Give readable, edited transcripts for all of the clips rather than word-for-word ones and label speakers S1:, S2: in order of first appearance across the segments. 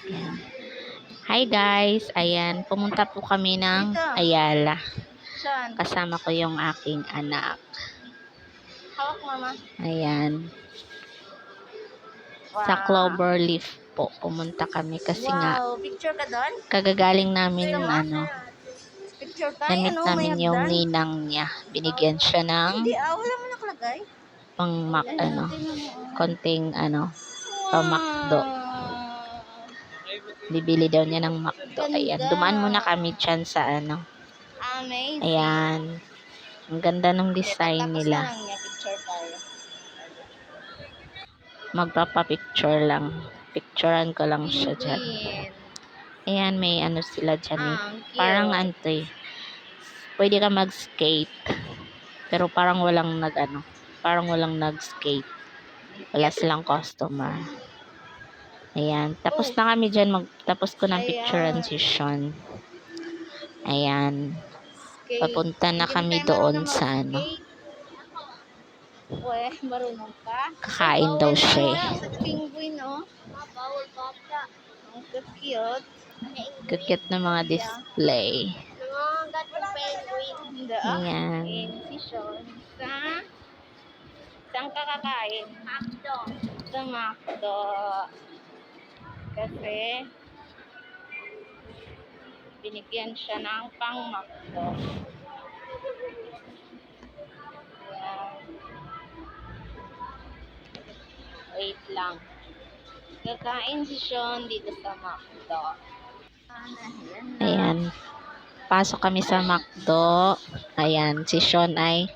S1: Ayan. Hi guys, ayan, pumunta po kami ng
S2: Dito.
S1: Ayala.
S2: Saan?
S1: Kasama ko yung aking anak.
S2: Hawak, mama.
S1: Ayan,
S2: Wow.
S1: sa Cloverleaf po pumunta kami kasi nga
S2: Wow. Picture ka doon?
S1: kagagaling namin
S2: Gusto mo? Picture tayo,
S1: namit
S2: ano? May
S1: namin yung
S2: hagdan?
S1: ninang niya. Binigyan siya ng
S2: Hindi, wala mo nakalagay.
S1: konting pamakdo.
S2: Wow.
S1: Bibili daw niya ng makdo. Ayan,
S2: Ganda.
S1: dumaan muna kami dyan sa
S2: Amazing.
S1: Ayan, ang ganda ng design
S2: Tapos na
S1: nila.
S2: lang niya, picture tayo.
S1: Magpapapicture lang. Picturean ko lang siya dyan.
S2: Penguin.
S1: Ayan, may sila dyan eh.
S2: Ang cute.
S1: Parang pwede ka mag-skate. Pero parang parang walang nag-skate. Wala silang customer. Ayan, tapos na kami dyan. Tapos ko ng picturean session. Ayan,
S2: Skate.
S1: papunta na
S2: Hindi
S1: kami
S2: tayo
S1: doon
S2: marunong
S1: sa
S2: mag-skate. Uwe, marunong ka?
S1: kakain daw siya eh.
S2: Sa penguin, oh. Bawal bata. Ang cute.
S1: Kukit na mga display.
S2: Gat yung penguin.
S1: Ayan.
S2: Session. Saan ka kakain? Macdo. Sa Macdo. Kasi binigyan siya ng pang Macdo. Ayan. Wait lang. Kakain session dito sa Macdo.
S1: Ayan. Pasok kami sa McDo. Ayan, si Sean ay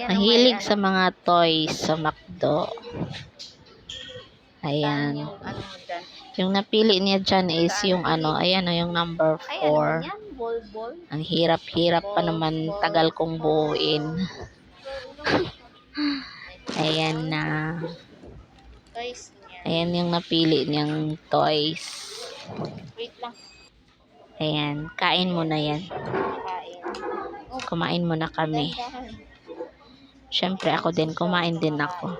S1: mahilig sa mga toys sa McDo. Ayan. Yung napili niya dyan is yung ayan o, yung number 4. Ang hirap-hirap pa naman, tagal kong buuin. Ayan na. Ayan yung napili niyang toys.
S2: Wait lang.
S1: Ayan, kain muna yan. Kumain muna kami. Siyempre ako din, kumain din ako.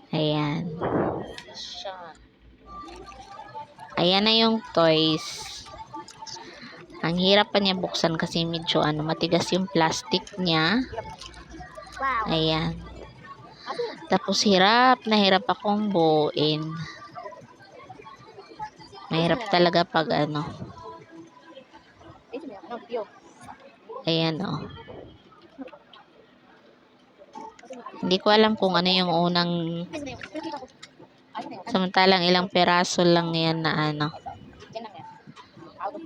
S1: Ayan. Ayan na yung toys. Ang hirap pa niya buksan kasi medyo matigas yung plastic niya. Ayan. Tapos hirap akong buuin. Mahirap talaga pag Ayan o. Hindi ko alam kung ano yung unang, samantalang ilang peraso lang yan na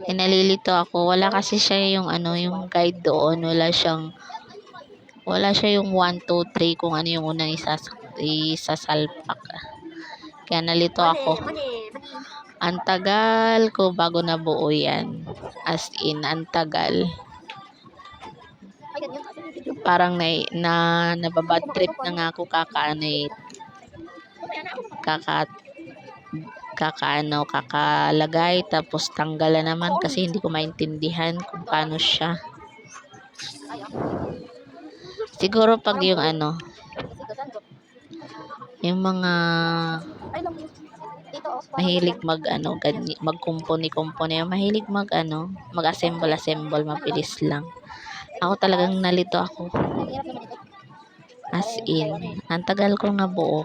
S1: Nalilito ako. Wala kasi siya yung yung guide doon. Wala siya yung 1, 2, 3 kung ano yung unang isasalpak. Kaya nalito ako. Ang tagal ko bago nabuo yan. As in, ang tagal. Parang nababad trip na nga ako kakalagay tapos tanggalan naman kasi hindi ko maintindihan kung paano siya. Siguro pag yung yung mga mahilig magkumpuni-kumpuni, mahilig mag-assemble, mabilis lang. Ako talagang nalito ako. As in, ang tagal kong nabuo.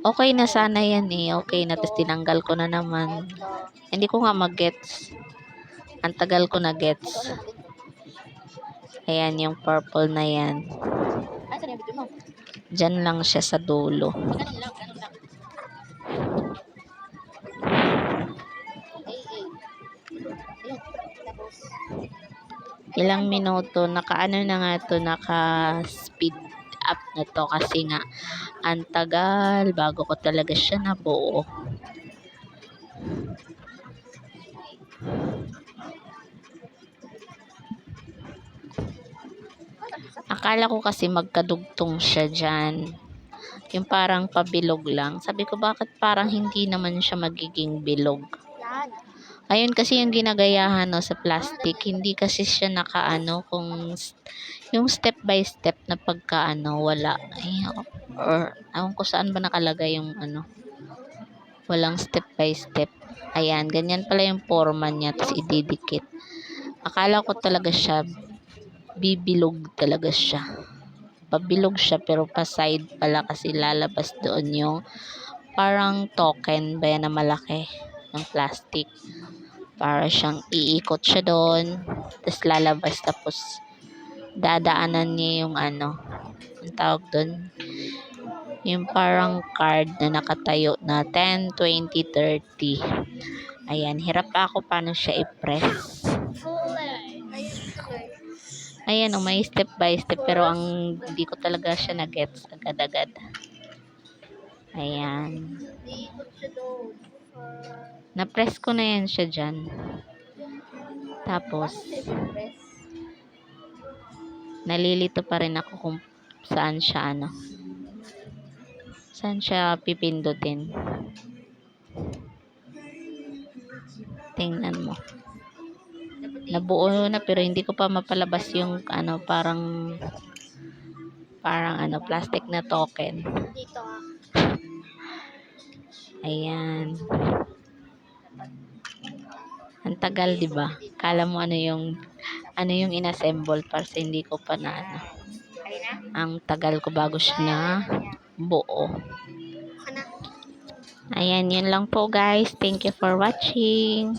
S1: Okay na sana yan eh. Okay na, tapos tinanggal ko na naman. Hindi ko nga mag-gets. Ang tagal ko na gets. Ayan yung purple na yan. Diyan lang siya sa dulo. Ilang minuto, naka naka-speed up na to kasi nga ang tagal bago ko talaga siya nabuo. Akala ko kasi magkadugtong siya dyan. Yung parang pabilog lang. Sabi ko, bakit parang hindi naman siya magiging bilog? Ayun kasi yung ginagayahan sa plastic, hindi kasi siya kung yung step by step na pagka wala. Ay, or ewan ko saan ba nakalagay yung Walang step by step. Ayan, ganyan pala yung forma niya. Tapos ididikit. Akala ko talaga siya, bibilog talaga siya. Pabilog siya pero pa side pala kasi lalabas doon yung parang token ba yan na malaki ng plastic. Para siyang iikot siya doon. Tapos lalabas tapos dadaanan niya yung ano, ang tawag doon, yung parang card na nakatayo na 10, 20, 30. Ayan, hirap pa ako paano siya i-press. Ayan, may step by step pero ang hindi ko talaga siya na-gets agad-agad. Ayan. Na-press ko na yan siya dyan. Tapos, nalilito pa rin ako kung saan siya saan siya pipindutin. Tingnan mo. Nabuo na pero hindi ko pa mapalabas yung parang plastic na token.
S2: Dito ah.
S1: Ayan. Ang tagal, 'di ba? Kala mo ano yung inassemble para sa hindi ko pa na Ang tagal ko bago siya na buo. Ayan, yun lang po guys. Thank you for watching.